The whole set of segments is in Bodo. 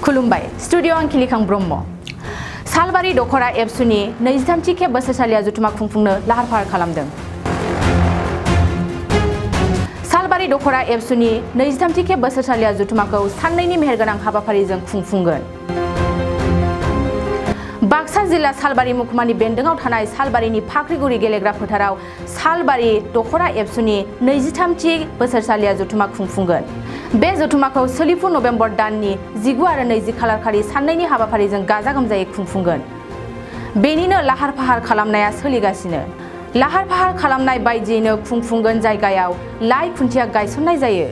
खुलुमबाय स्टुडिअ आं खिलिखां ब्रह्म सालबारि दख'रा एबसुनि 23थि खेब बोसोरसालिया जथुमा खुंफुंनो लाहार फाहार खालामदों। सालबारि दख'रा एबसुनि 23थि खेब बोसोरसालिया जथुमाखौ साननैनि मेहेरगोनां हाबाफारिजों खुंफुंगोन। बाक्सा जिल्ला सालबारि महकुमानि बेन्दोङाव थानाय सालबारिनि फाख्रिगुरि गेलेग्रा फोथाराव सालबारि दख'रा एबसुनि 23थि बोसोरसालिया जथुमा खुंफुंगोन। बे जथुमाखौ सोलिफु नभेम्बर दाननि 19 आरो 20 खालार खालि साननैनि हाबाफारिजों गाजा गोमजायै खुंफुंगोन। बेनिनो लाहार फाहार खालामनाया सोलिगासिनो। लाहार फाहार खालामनाय बायदियैनो खुंफुंगोन जायगायाव लाइ खुन्थिया गायसननाय जायो।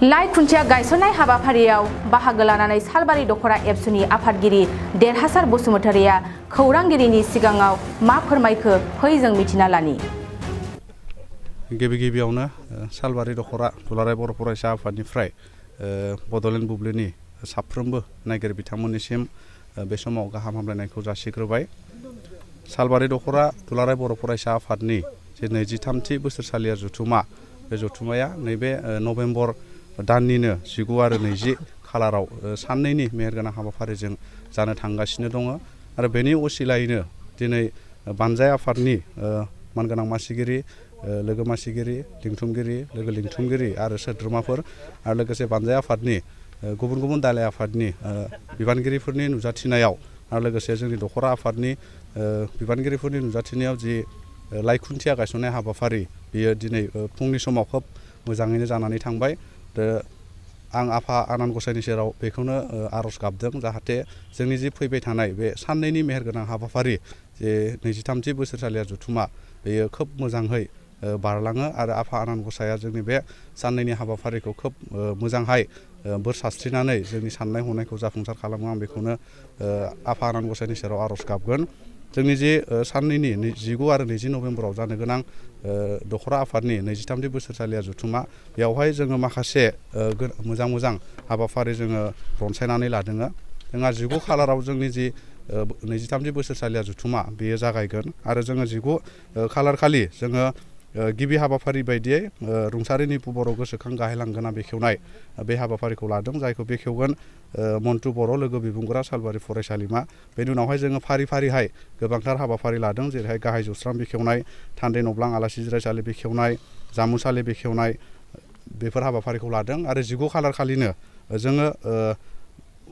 लाइ खुन्थिया गायसननाय हाबाफारियाव बाहागो लानानै सालबारि दख'रा एबसुनि आफादगिरि देरहासार बसुमतारिया खौरांगिरिनि सिगाङाव मा फोरमायखो फै जों मिथिना लानि। गिबियावनो सालबारि दख'रा दुलाराय बर' फरायसा आफादनिफ्राय बड'लेण्ड बुब्लिनि साफ्रोमबो नायगिरि बिथांमोननिसिम बे समाव गाहाम हामलायनायखौ जासिग्रोबाय। सालबारि दख'रा दुलाराय बर' फरायसा आफादनि जे 23थि बोसोरसालिया जथुमा बे जथुमाया नैबे नभेम्बर दाननिनो 19 आरो 20 खालाराव साननैनि मेहेरगोनां हाबाफारिजों जानो थांगासिनो दङ आरो बेनि असिलायैनो दिनै बानजाय आफादनि मानगोनां मासिगिरि लोगो मासिगिरि लिंथुमगिरि लोगो लिंथुमगिरि आरो सोद्रोमाफोर आरो लोगोसे बानजाय आफादनि गुबुन गुबुन दालाय आफादनि बिबानगिरिफोरनि नुजाथिनायाव आरो लोगोसे जोंनि दख'रा आफादनि बिबानगिरिफोरनि नुजाथिनायाव जि लाइ खुन्थिया गायसननाय हाबाफारि बेयो दिनै फुंनि समाव खोब मोजाङैनो जानानै थांबाय। आं आफा आनान गसाइनि सेराव बेखौनो आर'ज गाबदों जाहाथे जोंनि जि फैबाय थानाय बे साननैनि मेहेरगोनां हाबाफारि जे 23थि बोसोरसालिया जथुमा बेयो खोब मोजाङै बारलाङो आरो आफा आनान गसाया जोंनि बे साननैनि हाबाफारिखौ खोब मोजांहाय बोर सारस्रिनानै जोंनि साननाय हनायखौ जाफुंसार खालामो। आं बेखौनो आफा आनान गसाइनि सेराव आर'ज गाबगोन। जोंनि जे साननैनि 19 आरो 20 नभेम्बराव जानो गोनां दख'रा आफादनि 23थि बोसोरसालिया जथुमा बेयावहाय जोङो माखासे मोजां हाबाफारि जोङो रनसायनानै लादों। जोंहा 19 खालाराव जोंनि जि 23थि बोसोरसालिया जथुमा बेयो जागायगोन आरो जोङो 19 खालार खालि जोङो गिबि हाबाफारि बायदियै रुंसारि निपु बर' गोसोखां गाहाय लांगोना बेखेवनाय बे हाबाफारिखौ लादों जायखौ बेखेवगोन मन्टु बर' लोगो बिबुंगोरा सालबारि फरायसालिमा। बेनि उनावहाय जोङो फारि गोबांथार हाबाफारि लादों जेरैहाय गाहाय जौस्रां बेखेवनाय थान्दै नब्लां आलासि जिरायसालि बेखेवनाय जामुसालि बेखेवनाय बेफोर हाबाफारिखौ लादों आरो 19 खालार खालिनो जोङो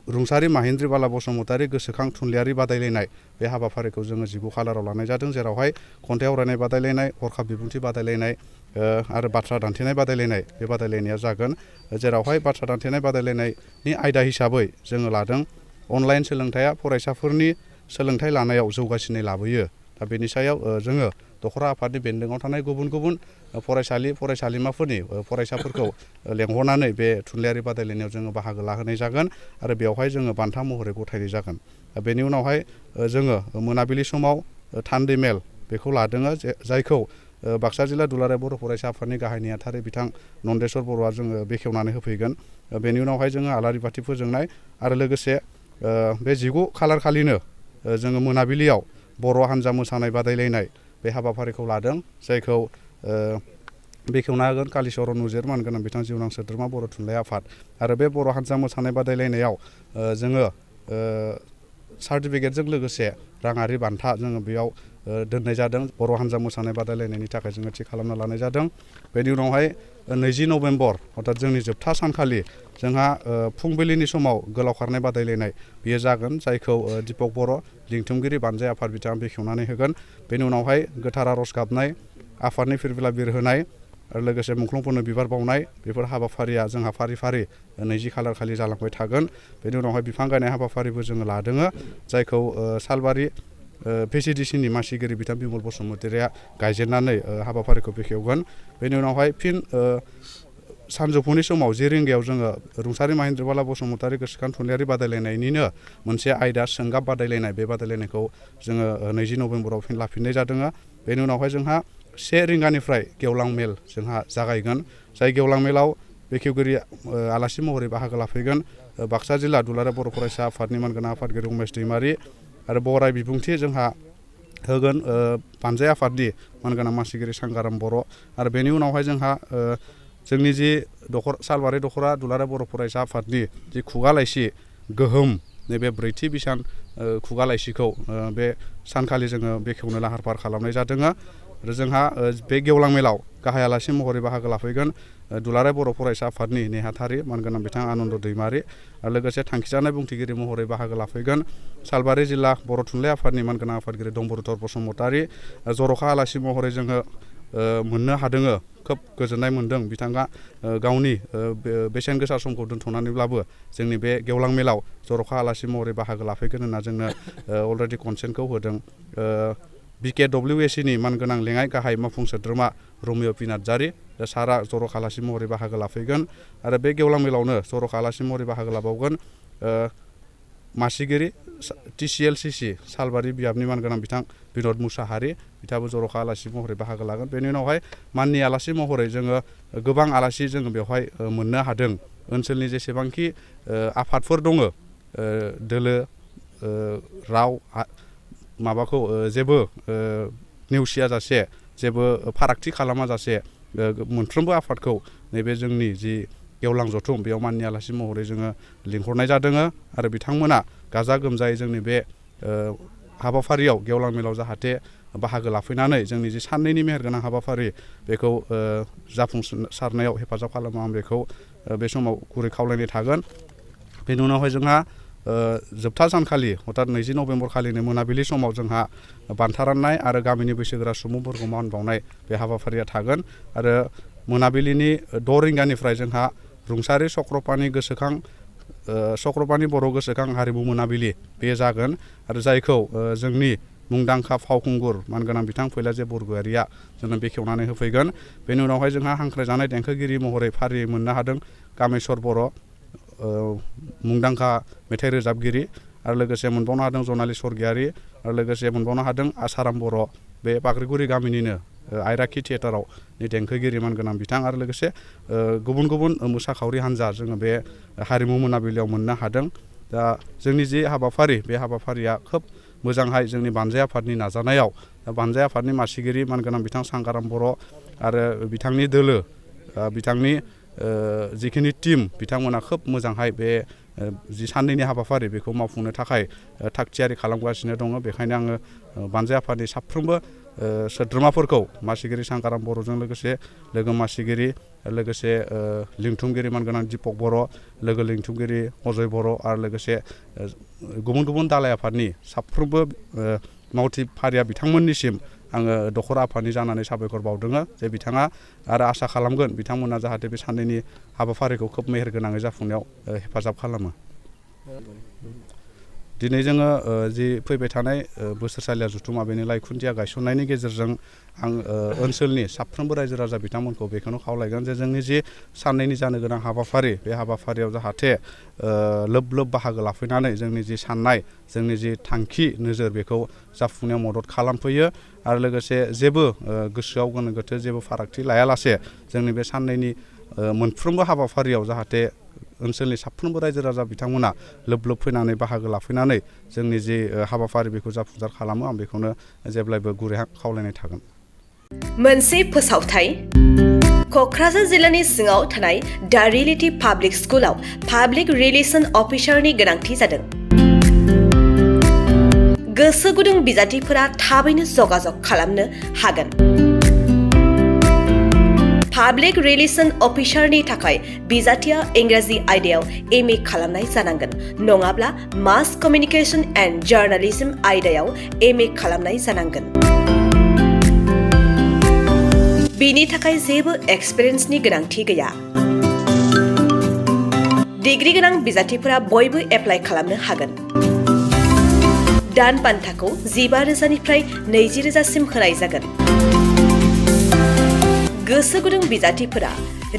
रुंसारि माहेन्द्र बाला बसुमतारि गोसोखां थुनलाइयारि बादायलायनाय बे हाबाफारिखौ जोङो 19 खालाराव लानाय जादों जेरावहाय खन्थाइ आवरायनाय बादायलायनाय हरखाब बिबुंथि बादायलायनाय आरो बाथ्रा दान्थेनाय बादायलायनाय बे बादायलायनाया जागोन जेरावहाय बाथ्रा दान्थेनाय बादायलायनायनि आयदा हिसाबै जोङो लादों अनलाइन सोलोंथाइया फरायसाफोरनि सोलोंथाइ लानायाव जौगासिनाय लाबोयो। दा बेनि सायाव जोङो दख'रा आफादनि बेन्दोङाव थानाय गुबुन फरायसालिमाफोरनि फरायसाफोरखौ लेंहरनानै बे थुनलाइयारि बादायलायनायाव जोङो बाहागो लाहोनाय जागोन आरो बेवहाय जोङो बान्था महरै गथायनाय जागोन। बेनि उनावहाय जोङो मोनाबिलि समाव थान्दै मेल बेखौ लादों जायखौ बाक्सा जिल्ला दुलाराय बर' फरायसा आफादनि गाहाय नेहाथारि बिथां नन्देस्वर बर'आ जोङो बेखेवनानै होफैगोन। बेनि उनावहाय जोङो आलारि बाथि फोजोंनाय आरो लोगोसे बे 19 खालार खालिनो जोङो मोनाबिलियाव बर' हान्जा मोसानाय बादायलायनाय बे हाबाफारिखौ लादों जायखौ बेखेवना होगोन कालिचरन उजिर मानगोनां बिथां जिउनां सोद्रोमा बर' थुनलाइ आफाद आरो बे बर' हान्जा मोसानाय बादायलायनायाव जोङो सार्टिफिकेटजों लोगोसे राङारि बान्था जोङो बेयाव दोननाय जादों। बर' हान्जा मोसानाय बादायलायनायनि थाखाय जोङो थि खालामना लानाय जादों। बेनि उनावहाय 20 नभेम्बर अर्थात जोंनि जोबथा सानखालि जोंहा फुंबिलिनि समाव गोलाव खारनाय बादायलायनाय बेयो जागोन जायखौ दिपक बर' लिंथुमगिरि बानजाय आफाद बिथाङा बेखेवनानै होगोन। बेनि उनावहाय गोथार आर'ज गाबनाय आफादनि फिरफिला बिर होनाय आरो लोगोसे मुंख्लंफोरनो बिबार बावनाय बेफोर हाबाफारिया जोंहा फारि 20 खालार खालि जालांबाय थागोन। बेनि उनावहाय बिफां गायनाय हाबाफारिबो जोङो लादों जायखौ सालबारि VCDCनि मासिगिरि बिथां बिमल बसुमतारिया गायजेननानै हाबाफारिखौ बेखेवगोन। बेनि उनावहाय फिन सानजौफुनि समाव 10 रिंगायाव जोङो रुंसारि माहेन्द्र बाला बसुमतारि गोसोखां थुनलाइयारि बादायलायनायनिनो मोनसे आयदा सोंगाब बादायलायनाय बे बादायलायनायखौ जोङो 20 नभेम्बराव फिन लाफिननाय जादों। बेनि उनावहाय जोंहा 1 रिंगानिफ्राय गेवलां मेल जोंहा जागायगोन जाय गेवलां मेलाव बेखेवगिरि आलासि महरै बाहागो लाफैगोन बाक्सा जिल्ला दुलाराय बर' फरायसा आफादनि मानगोनां आफादगिरि उमेश दैमारि आरो बराय बिबुंथि जोंहा होगोन बानजाय आफादनि मानगोनां मासिगिरि सांगाराम बर' आरो बेनि उनावहाय जोंहा जोंनि जि सालबारि दख'रा दुलाराय बर' फरायसा आफादनि जि खुगा लाइसि गोहोम नैबे ब्रैथि बिसान खुगा लाइसिखौ बे सानखालि जोङो बेखेवनो लाहार फाहार खालामनाय जादों आरो जोंहा बे गेवलां मेलाव गाहाय आलासि महरै बाहागो लाफैगोन दुलाराय बर' फरायसा आफादनि नेहाथारि मानगोनां बिथां आनन्द दैमारि आरो लोगोसे थांखिजानाय बुंथिगिरि महरै बाहागो लाफैगोन सालबारि जिल्ला बर' थुनलाइ आफादनि मानगोनां आफादगिरि दम्बरुधर बसुमतारि जर'खा आलासि महरै जोङो मोननो हादों खोब गोजोननाय मोन्दों बिथाङा गावनि बेसेन गोसा समखौ दोनथ'नानैब्लाबो जोंनि बे गेवलां मेलाव जर'खा आलासि महरै बाहागो लाफैगोन होनना जोंनो अलरेडि कनसेन्टखौ होदों BKWACनि मानगोनां लेङाइ गाहाय मावफुं सोद्रोमा रमिय' पि नार्जारि सारा जर'खा आलासि महरै बाहागो लाफैगोन आरो बे गेवलां मेलावनो जर'खा आलासि महरै बाहागो लाबावगोन मासिगिरि TCLCC सालबारि बियाबनि मानगोनां बिथां बिन'द मुसाहारि बिथाङाबो जर'खा आलासि महरै बाहागो लागोन बेनि उनावहाय माननि आलासि महरै जोङो गोबां आलासि जोङो बेवहाय मोननो हादों ओनसोलनि जेसेबांखि आफादफोर दङ दोलो राव माबाखौ जेबो नेवसिया जासे जेबो फारागथि खालामा जासे मोनफ्रोमबो आफादखौ नैबे जोंनि जि गेवलां जथुम बेयाव माननि आलासि महरै जोङो लिंहरनाय जादों आरो बिथांमोना गाजा गोमजायै जोंनि बे हाबाफारियाव गेवलां मेलाव जाहाथे बाहागो लाफैनानै जोंनि जि साननैनि मेहेरगोनां हाबाफारि बेखौ जाफुंसारनायाव हेफाजाब खालामो आं बेखौ बे समाव गुरै खावलायनाय थागोन बेनि उनावहाय जोंहा जोबथा सानखालि अर्थात 20 नभेम्बर खालिनो मोनाबिलि समाव जोंहा बान्था राननाय आरो गामिनि बैसोगोरा सुबुंफोरखौ मान बावनाय बे हाबाफारिया थागोन आरो मोनाबिलिनि 6 रिंगानिफ्राय जोंहा रुंसारि चक्रपानि बर' गोसोखां हारिमु मोनाबिलि बे जागोन आरो जायखौ जोंनि मुंदांखा फावखुंगुर मानगोनां बिथां फैलाजे बरग'यारिया जोंनो बेखेवनानै होफैगोन बेनि उनावहाय जोंहा हांख्रायजानाय देंखोगिरि महरै फारियै मोननो हादों कामेस्वर बर' मुंदांखा मेथाइ रोजाबगिरि आरो लोगोसे मोनबावनो हादों जनालि स्वर्गियारि आरो लोगोसे मोनबावनो हादों आसाराम बर' बे बाग्रिगुरि गामिनिनो आइराखि थियेटाराव देंखोगिरि मानगोनां बिथां आरो लोगोसे गुबुन गुबुन मोसाखावरि हान्जा जोङो बे हारिमु मोनाबिलियाव मोननो हादों दा जोंनि जि हाबाफारि बे हाबाफारिया खोब मोजांहाय जोंनि बानजाय आफादनि नाजानायाव बानजाय आफादनि मासिगिरि मानगोनां बिथां सांगाराम बर' आरो बिथांनि दोलो बिथांनि जिखिनि टीम बिथांमोना खोब मोजांहाय बे जि साननैनि हाबाफारि बेखौ मावफुंनो थाखाय थागथियारि खालामगासिनो दङ बेखायनो आङो बानजाय आफादनि साफ्रोमबो सोद्रोमाफोरखौ मासिगिरि सांगाराम बर'जों लोगोसे लोगो मासिगिरि लोगोसे लिंथुमगिरि मानगोनां दिपक बर' लोगो लिंथुमगिरि अजय बर' आरो लोगोसे गुबुन गुबुन दालाइ आफादनि साफ्रोमबो मावथि फारिया बिथांमोननिसिम आङो दख'र आफादनि जानानै साबायखर बावदों जे बिथाङा आरो आसा खालामगोन बिथांमोना जाहाथे बे साननैनि हाबाफारिखौ खोब मेहेरगोनाङै जाफुंनायाव हेफाजाब खालामो दिनै जोङो जि फैबाय थानाय बोसोरसालिया जुथुमा बेनिलाय खुन्थिया गायसननायनि गेजेरजों आं ओनसोलनि साफ्रोमबो रायजो राजा बिथांमोनखौ बेखौनो खावलायगोन जे जोंनि जि साननैनि जानो गोनां हाबाफारि बे हाबाफारियाव जाहाथे लोब लोब बाहागो लाफैनानै जोंनि जि साननाय जोंनि जि थांखि नोजोर बेखौ जाफुंनायाव मदद खालामफैयो आरो लोगोसे जेबो गोसोआव गोनो गोथो जेबो फारागथि लायालासे जोंनि बे साननैनि मोनफ्रोमबो हाबाफारियाव जाहाथे ओनसोलनि साफ्रोमबो रायजो राजा बिथांमोना लोब लोब फैनानै बाहागो लाफैनानै जोंनि जि हाबाफारि बेखौ जाफुंसार खालामो आं बेखौनो जेब्लायबो गुरै खावलायनाय थागोन मोनसे फोसावथाय क'क्राझार जिल्लानि सिङाव थानाय दा रियेलिटी पाब्लिक स्कुलाव पाब्लिक रिलेशन अफिसारनि गोनांथि जादों गोसो गुदुं बिजाथिफोरा थाबैनो जगाजग खालामनो हागोन पाब्लिक रिलेशन अफिसारनि थाखाय बिजाथिया इंराजि आयदायाव MA खालामनाय जानांगोन नङाब्ला मास कमिउनिकेशन एन्ड जार्नालिज्म आयदायाव MA खालामनाय जानांगोन बिनि थाखाय जेबो एक्सपिरियेन्सनि गोनांथि गैया डिग्री गोनां बिजाथिफोरा बयबो एप्लाइ खालामनो हागोन दान बान्थाखौ 15,000निफ्राय 20,000सिम होनाय जागोन गोसो गुदुं बिजाथिफोरा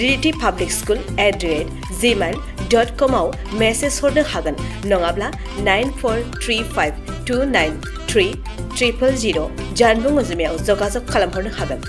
reality.publicschool@gmail.com आव मेसेज हरनो हागोन नङाब्ला 9435293000 जानबुं अनजिमायाव जगाजग खालामहरनो हागोन